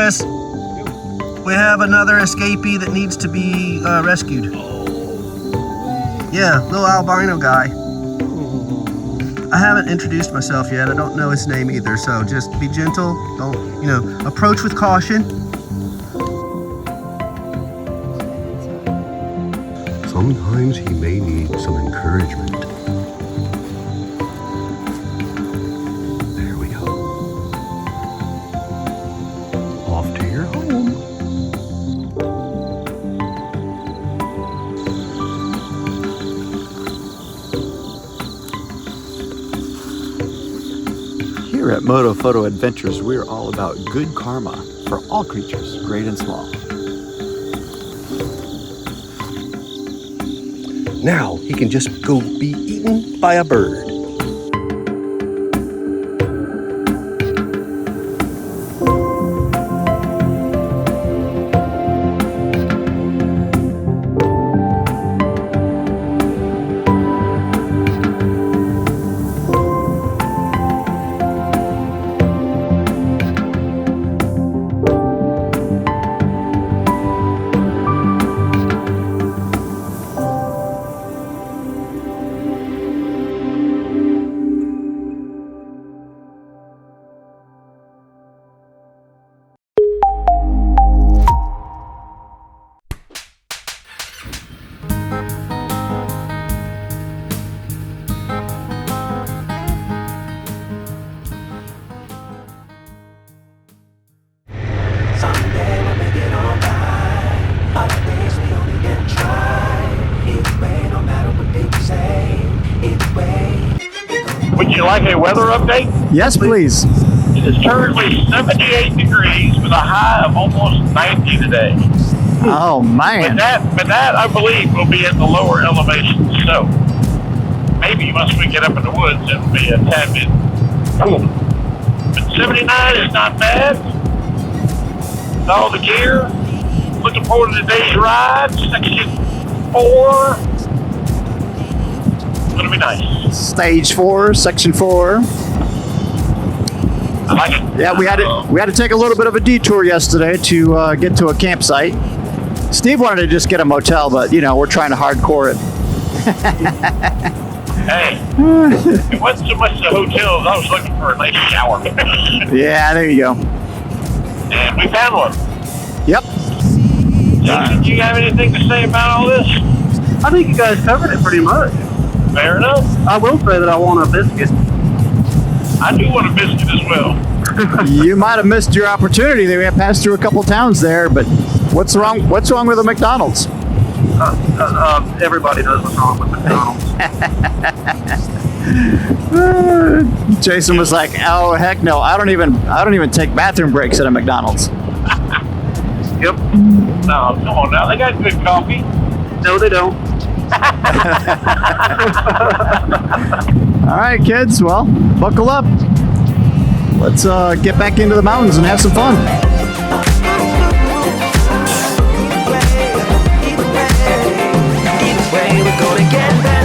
Chris. We have another escapee that needs to be rescued. Yeah, little albino guy. I haven't introduced myself yet. I don't know his name either, so just be gentle. Don't, approach with caution. Sometimes he may need some encouragement. There we go. Off to your home. Here at Moto Photo Adventures, we're all about good karma for all creatures, great and small. Now he can just go be eaten by a bird. Would you like a weather update? Yes, please. It is currently 78 degrees with a high of almost 90 today. Oh, man. But that, I believe, will be at the lower elevation. So maybe once we get up in the woods, it'll be a tad bit cool. But 79 is not bad. With all the gear. Looking forward to today's ride. Section 4. It's going to be nice. Stage 4, section 4. I like it. Yeah, we had to take a little bit of a detour yesterday to get to a campsite. Steve wanted to just get a motel, but we're trying to hardcore it. Hey, it wasn't so much the hotels. I was looking for a nice shower. Yeah, there you go. And we found one. Yep. Jason, do you have anything to say about all this? I think you guys covered it pretty much. Fair enough. I will say that I want a biscuit. I do want a biscuit as well. You might have missed your opportunity. They passed through a couple towns there, but what's wrong with the McDonald's? Everybody knows what's wrong with McDonald's. Jason was like, "Oh heck no! I don't even take bathroom breaks at a McDonald's." Yep. No, come on now. They got good coffee. No, they don't. All right, kids. Well, buckle up. Let's get back into the mountains and have some fun. Either way, we're gonna get better.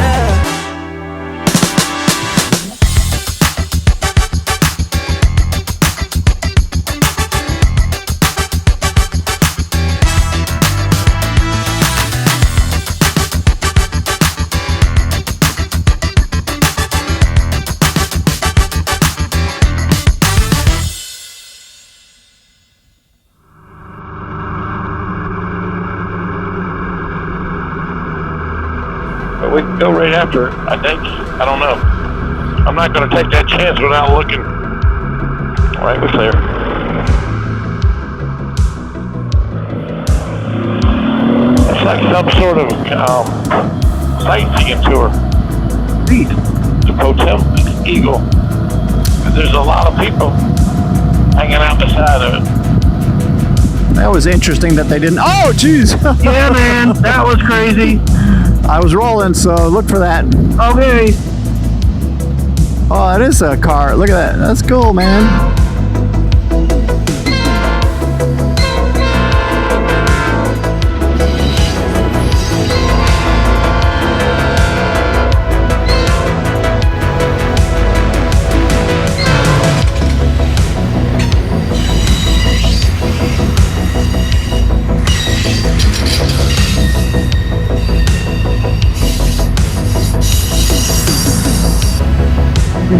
But we can go right after it, I think. I don't know. I'm not going to take that chance without looking. All right, we're clear. It's like some sort of sightseeing tour. Neat. The Potemkin Eagle. And there's a lot of people hanging out beside of it. That was interesting that they didn't. Oh, jeez. Yeah, man, that was crazy. I was rolling, so look for that. Okay. Oh, it is a car. Look at that. That's cool, man. Yeah,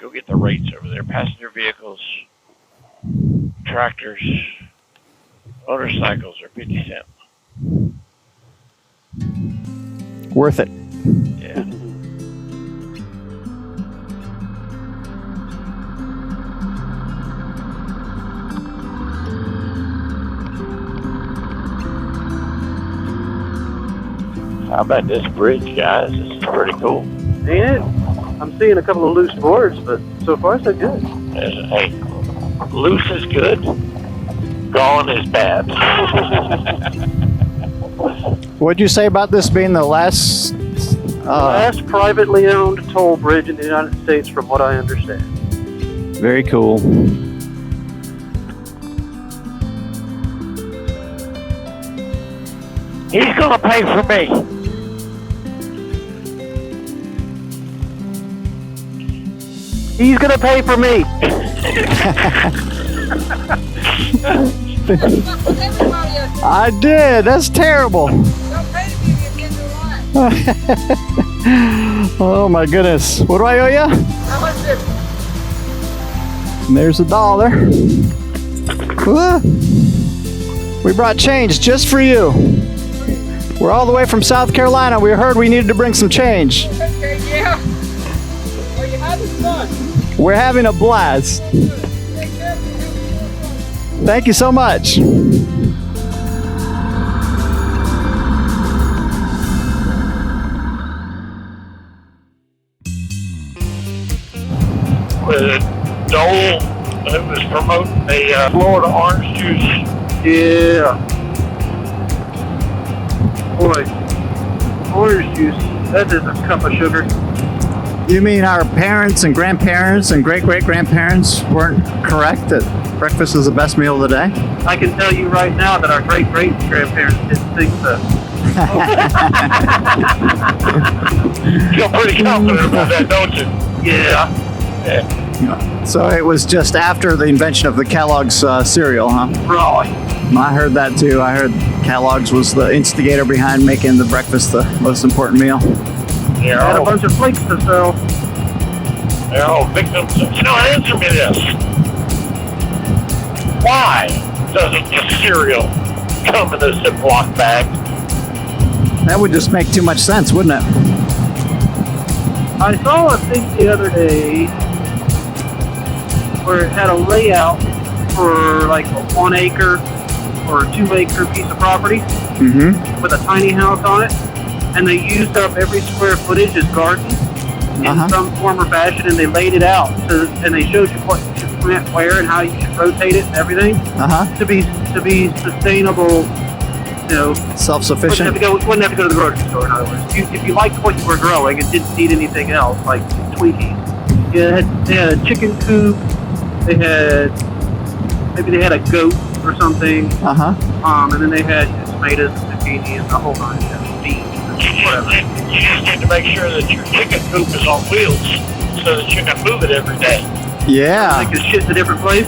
go get the rates over there. Passenger vehicles, tractors, motorcycles are 50 cents. Worth it. Yeah. How about this bridge, guys? This is pretty cool. Ain't it? I'm seeing a couple of loose boards, but so far so good. Hey, loose is good. Gone is bad. What'd you say about this being the last? Last privately owned toll bridge in the United States, from what I understand. Very cool. He's gonna pay for me. He's gonna pay for me. I did. That's terrible. Don't pay to be at the end of the line. Oh my goodness. What do I owe you? How much is it? There's $1. Woo. We brought change just for you. We're all the way from South Carolina. We heard we needed to bring some change. Okay, yeah. Are you having fun? We're having a blast. Take care of you. Thank you so much. With Dole, who was promoting the Florida orange juice. Yeah. Boy, orange juice, that is a cup of sugar. You mean our parents and grandparents and great-great-grandparents weren't correct that breakfast is the best meal of the day? I can tell you right now that our great-great-grandparents didn't think so. Feel pretty confident about that, don't you? Yeah. So it was just after the invention of the Kellogg's cereal, huh? Right. I heard that too. I heard Kellogg's was the instigator behind making the breakfast the most important meal. They're Had a all, bunch of flakes to sell. they're all victims of, answer me this. Why doesn't your cereal come in a Ziploc bag? That would just make too much sense, wouldn't it? I saw a thing the other day where it had a layout for like a 1 acre or 2 acre piece of property Mm-hmm. with a tiny house on it, and they used up every square footage as garden in some form or fashion, and they laid it out and they showed you what you should plant where and how you should rotate it and everything to be sustainable. You know, Self-sufficient. wouldn't have to go to the grocery store. In other words, if you liked what you were growing and didn't need anything else, like Twinkies, they had a chicken coop. They had a goat or something. And then they had tomatoes and zucchini and the whole bunch of beans and whatever. You just need to make sure that your chicken coop is on wheels so that you can move it every day. Yeah. Take the shit to a different place.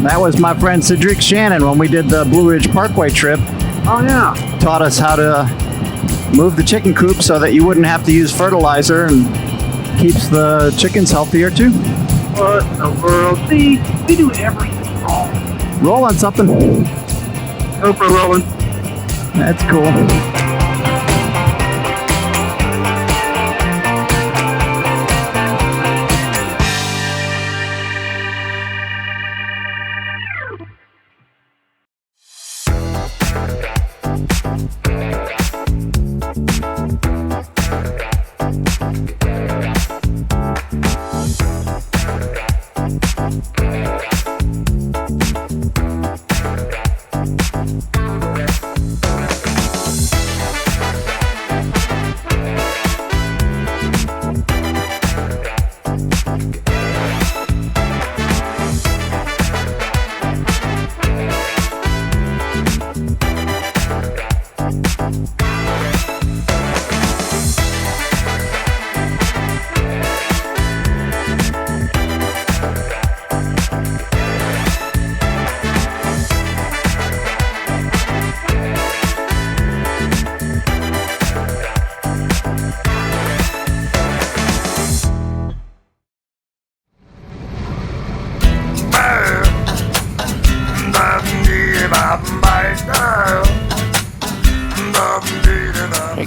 That was my friend Cedric Shannon when we did the Blue Ridge Parkway trip. Oh yeah. Taught us how to move the chicken coop so that you wouldn't have to use fertilizer and keeps the chickens healthier too. What in the world? See, we do everything wrong. Roll on something. GoPro rolling. That's cool.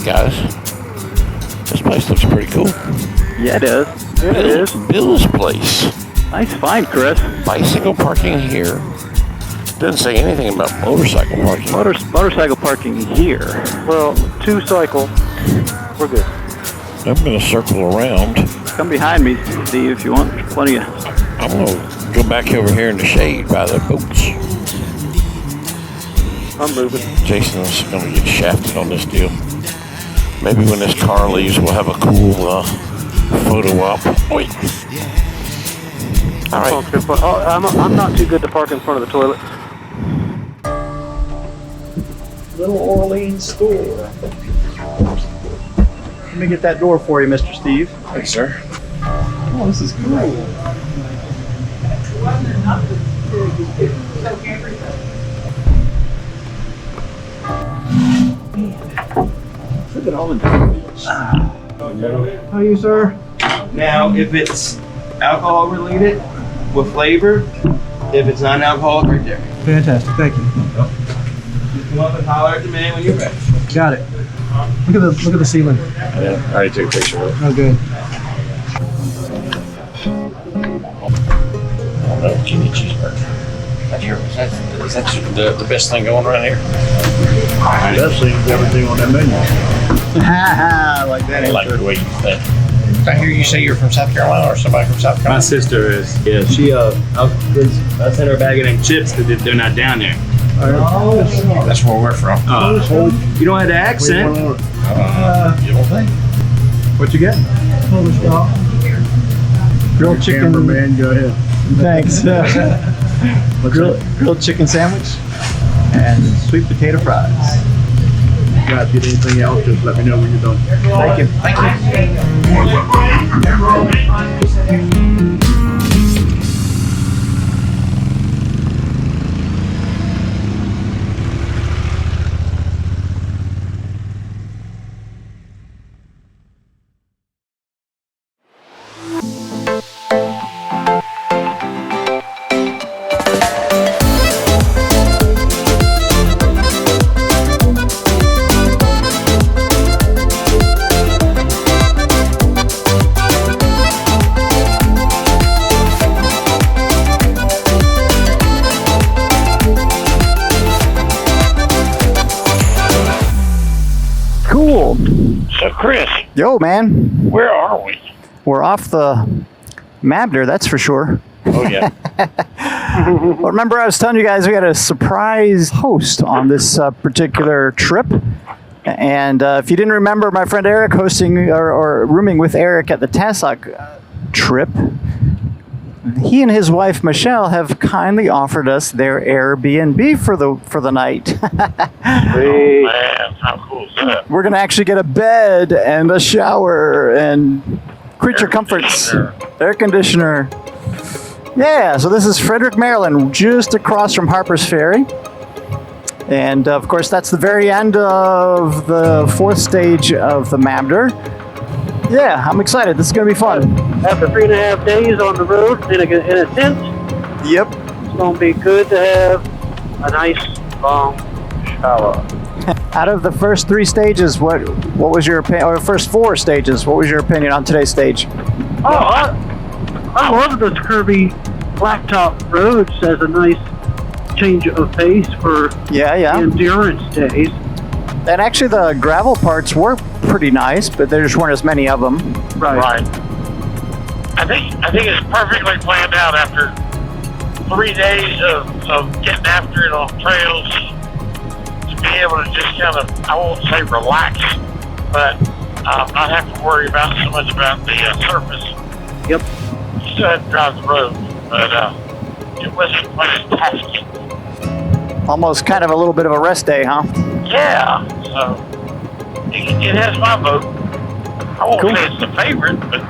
Hey guys, this place looks pretty cool. Yeah, it is. Yeah, it is. Bill's place. Nice find, Chris. Bicycle parking here. Doesn't say anything about motorcycle parking. Motorcycle parking here. Well, 2 cycle. We're good. I'm going to circle around. Come behind me, Steve, if you want. There's plenty of... I'm going to go back over here in the shade by the boats. I'm moving. Jason's going to get shafted on this deal. Maybe when this car leaves, we'll have a cool photo op. Wait. All right. I'm not too good to park in front of the toilet. Little Orleans store. Let me get that door for you, Mr. Steve. Thanks, sir. Oh, this is great. Look at all the different. How are you, sir? Now, if it's alcohol related with flavor, if it's non-alcoholic, right there. Fantastic, thank you. Just come up and holler at the man when you're ready. Got it. Look at the ceiling. Yeah, I already took a picture of it. Oh, good. Give me a cheeseburger. Is that the best thing going around here? That seems everything on that menu. Ha like that. I like the way you think. Did I hear you say you're from South Carolina or somebody from South Carolina? My sister is. Yeah, she I sent her a bag of them chips that they're not down there. That's where we're from. You don't have the accent. You don't think? What you get? Grilled chicken. Cameraman, go ahead. Thanks. Grilled chicken sandwich and sweet potato fries. Guys, get anything else, just let me know when you're done. Thank you. Cool. So, Chris, Yo, man. where are we? We're off the MABDR, that's for sure. Oh, yeah. Well, remember I was telling you guys we had a surprise host on this particular trip. And if you didn't remember, my friend Eric hosting or rooming with Eric at the Tassoc trip, he and his wife Michelle have kindly offered us their Airbnb for the night. Oh, man, how cool is that? We're gonna actually get a bed and a shower and creature comforts, air conditioner. Yeah, so this is Frederick, Maryland, just across from Harper's Ferry. And of course, that's the very end of the 4th stage of the MABDR. Yeah, I'm excited. This is going to be fun. After 3.5 days on the road in a tent, Yep. it's going to be good to have a nice long shower. Out of the first 3 stages, what was your opinion, or first 4 stages, what was your opinion on today's stage? Oh, I love those curvy blacktop roads as a nice change of pace for Yeah. endurance days. And actually the gravel parts were pretty nice, but there just weren't as many of them. Right. I think it's perfectly planned out after 3 days of getting after it on trails to be able to just kind of, I won't say relax, but not have to worry about so much about the surface. Yep. You still have to drive the road, but it wasn't much tasking. Almost kind of a little bit of a rest day, huh? Yeah, so it has my vote. I won't Cool. say it's the favorite, but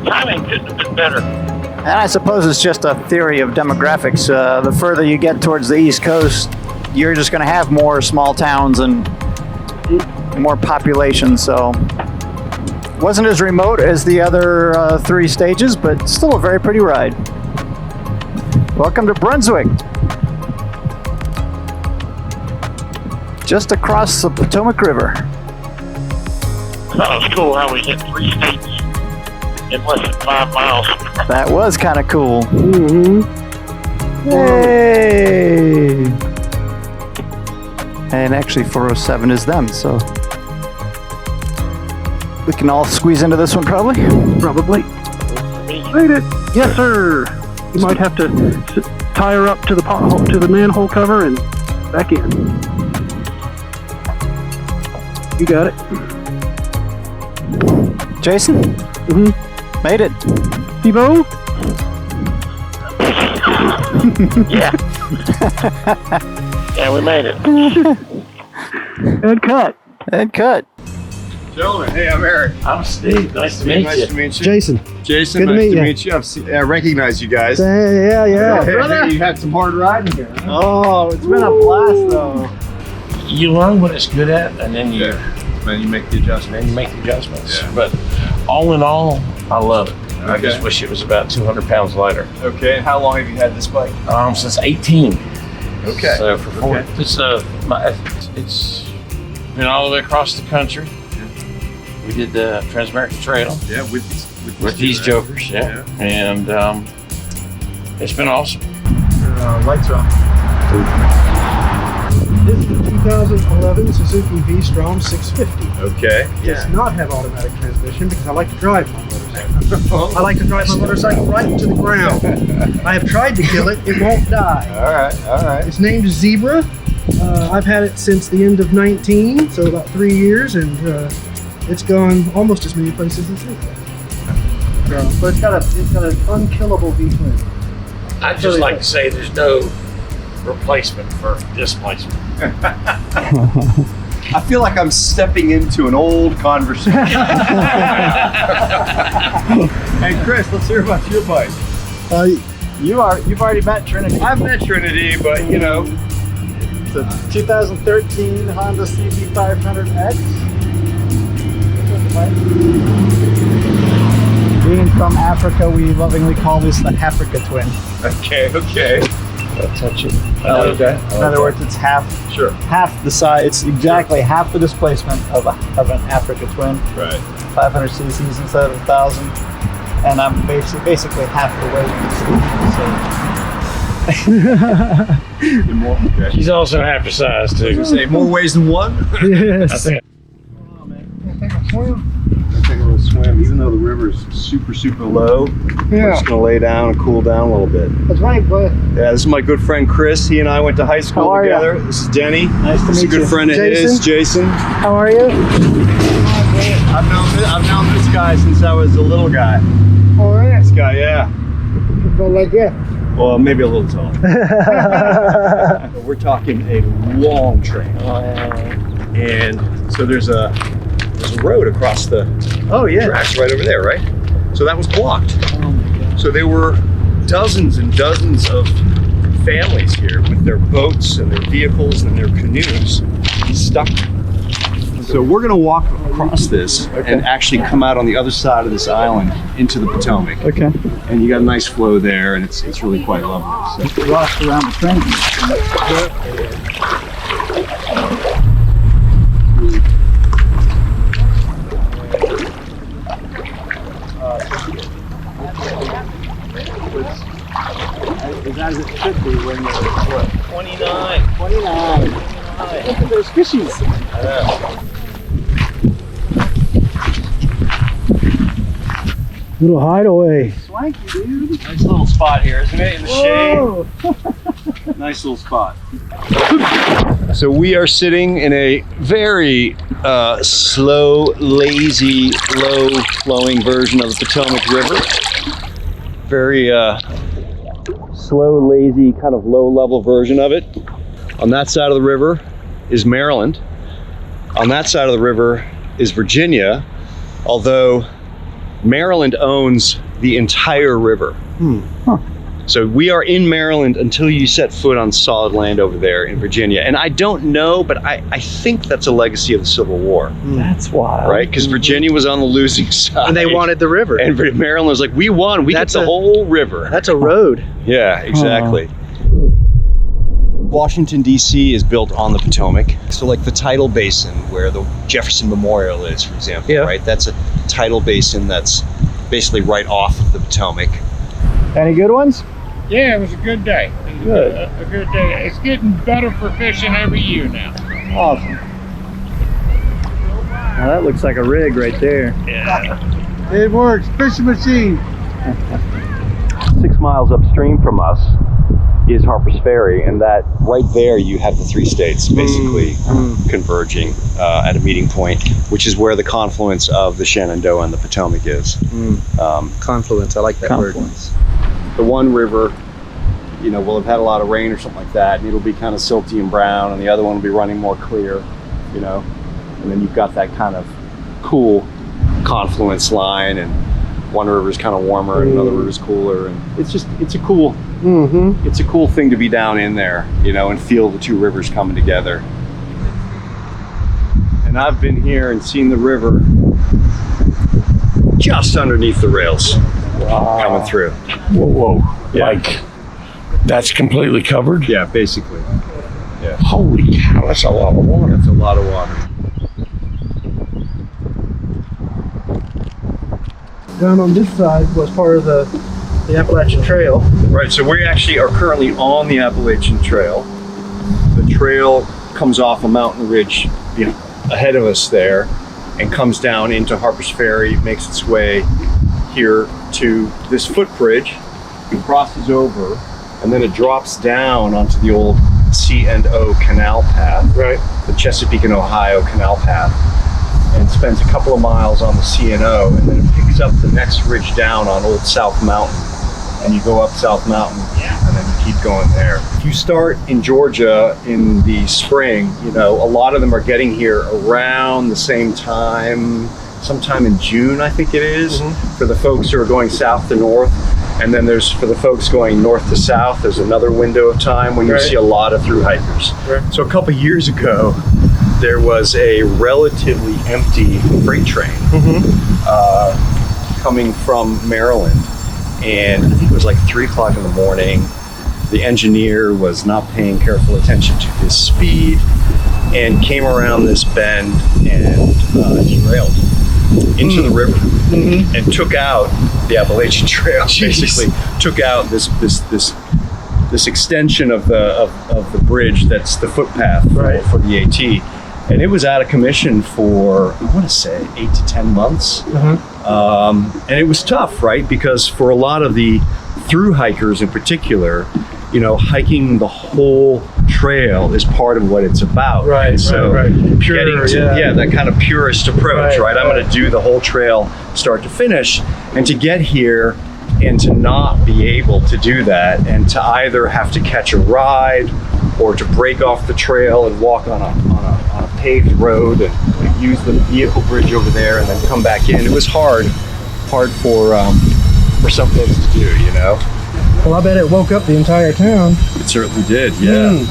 timing couldn't have been better. And I suppose it's just a theory of demographics. The further you get towards the East Coast, you're just going to have more small towns and more population, so wasn't as remote as the other 3 stages, but still a very pretty ride. Welcome to Brunswick. Just across the Potomac River. thought it was cool how we hit 3 states in less than 5 miles. That was kind of cool. Mm-hmm. Hey! And actually 407 is them, so we can all squeeze into this one probably. Probably. Made it. Yes, sir. You might have to tie her up to the pothole, to the manhole cover, and back in. You got it. Jason? Mm-hmm. Made it. Steve-O? Yeah. Yeah, we made it. And cut. And cut. Gentlemen, hey, I'm Eric. I'm Steve. Nice to meet Nice you. to meet you. Jason. Jason, Good to nice meet to you. meet you. I recognize you guys. Yeah. Hey, you had some hard riding here. Huh? Oh, it's been a blast though. You learn what it's good at, and then you Then you make the adjustment. make the adjustments. Yeah. But all in all, I love it. I Okay. just wish it was about 200 pounds lighter. Okay, and how long have you had this bike? Since 18. Okay. So for 4, Okay. it's been all the way across the country. We did the Transamerican Trail Yeah, with these jokers, yeah. And it's been awesome. Lights are on. This is a 2011 Suzuki V-Strom 650. Okay. It does not have automatic transmission because I like to drive my motorcycle. I like to drive my motorcycle right into the ground. I have tried to kill it. It won't die. All right. It's named Zebra. I've had it since the end of 19, so about 3 years, and it's gone almost as many places as this. So, but it's got an unkillable V-twin. I'd just like to say there's no replacement for displacement. I feel like I'm stepping into an old conversation. Hey, Chris, let's hear about your bike. You've already met Trinity. I've met Trinity, but you know, It's a 2013 Honda CB500X. Being from Africa, we lovingly call this the Africa twin. okay. I'll touch it. Okay. In other words, it's half the size. It's exactly half the displacement of an Africa twin. Right. 500 cc's instead of 1,000, and I'm basically half the weight. He's also half the size too. Say more ways than one. Yes. I think Take a little swim, even though the river is super low. We're just gonna lay down and cool down a little bit. That's right, but Yeah, this is my good friend Chris. He and I went to high school How are ya? together. This is Denny. Nice to This is a meet good you. friend of his, Jason. how are you? I've known this guy since I was a little guy. All right. This guy, yeah. But like, yeah. Well, maybe a little taller. But we're talking a long trail. And so there's a road across the tracks right over there, right? So that was blocked. So there were dozens and dozens of families here with their boats and their vehicles and their canoes stuck. So we're gonna walk across this and actually come out on the other side of this island into the Potomac. Okay. And you got a nice flow there, and it's really quite lovely. So, Rocks around the train. As it should be when you're 29. 29. Look at those fishies. Little hideaway. Swanky, dude. nice little spot here, isn't it? In the Whoa. shade. Nice little spot. So we are sitting in a very slow, lazy, low-flowing version of the Potomac River. Very slow, lazy, kind of low-level version of it. On that side of the river is Maryland. On that side of the river is Virginia, although Maryland owns the entire river. So we are in Maryland until you set foot on solid land over there in Virginia. And I don't know, but I think that's a legacy of the Civil War, That's wild. right? Because Virginia was on the losing side. And they wanted the river. And Maryland was like, we won, we get That's the a- whole river. That's a road. Yeah, exactly. Washington, D.C. is built on the Potomac. So like the tidal basin where the Jefferson Memorial is, for example, right? That's a tidal basin that's basically right off of the Potomac. Any good ones? Yeah, it was a good day. Good. A good day. It's getting better for fishing every year now. Awesome. Now that looks like a rig right there. Yeah. It works. Fishing machine. 6 miles upstream from us is Harper's Ferry, and that right there you have the three states basically converging at a meeting point, which is where the confluence of the Shenandoah and the Potomac is. Confluence, I like that word. The one river, you know, will have had a lot of rain or something like that, and it'll be kind of silty and brown, and the other one will be running more clear, you know, and then you've got that kind of cool confluence line, and one river is kind of warmer and another river is cooler, and it's a cool it's a cool thing to be down in there, you know, and feel the two rivers coming together. And I've been here and seen the river just underneath the rails coming through. Whoa. Yeah. Like, that's completely covered? Yeah, basically. Yeah. Holy cow, that's a lot of water. That's a lot of water. Down on this side was part of the Appalachian Trail. Right, so we actually are currently on the Appalachian Trail. The trail comes off a mountain ridge ahead of us there and comes down into Harper's Ferry, makes its way here to this footbridge, and crosses over, and then it drops down onto the old C&O canal path, Right. the Chesapeake and Ohio canal path, and spends a couple of miles on the C&O, and then it picks up the next ridge down on Old South Mountain, and you go up South Mountain, and then you keep going there. If you start in Georgia in the spring, you know, a lot of them are getting here around the same time, sometime in June, I think it is, for the folks who are going south to north. And then there's, for the folks going north to south, there's another window of time when you see a lot of through hikers. So a couple years ago, there was a relatively empty freight train coming from Maryland. And I think it was like 3 o'clock in the morning. The engineer was not paying careful attention to his speed and came around this bend and derailed into the river and took out the Appalachian Trail. Basically took out this extension of the bridge that's the footpath for the AT. And it was out of commission for, I want to say, 8 to 10 months. And it was tough, right? Because for a lot of the through hikers in particular, you know, hiking the whole trail is part of what it's about. Right. So Pure, getting to that kind of purist approach, right? I'm going to do the whole trail start to finish, and to get here and to not be able to do that, and to either have to catch a ride or to break off the trail and walk on a paved road and use the vehicle bridge over there and then come back in. It was hard for some folks to do, you know. Well, I bet it woke up the entire town. It certainly did, yeah.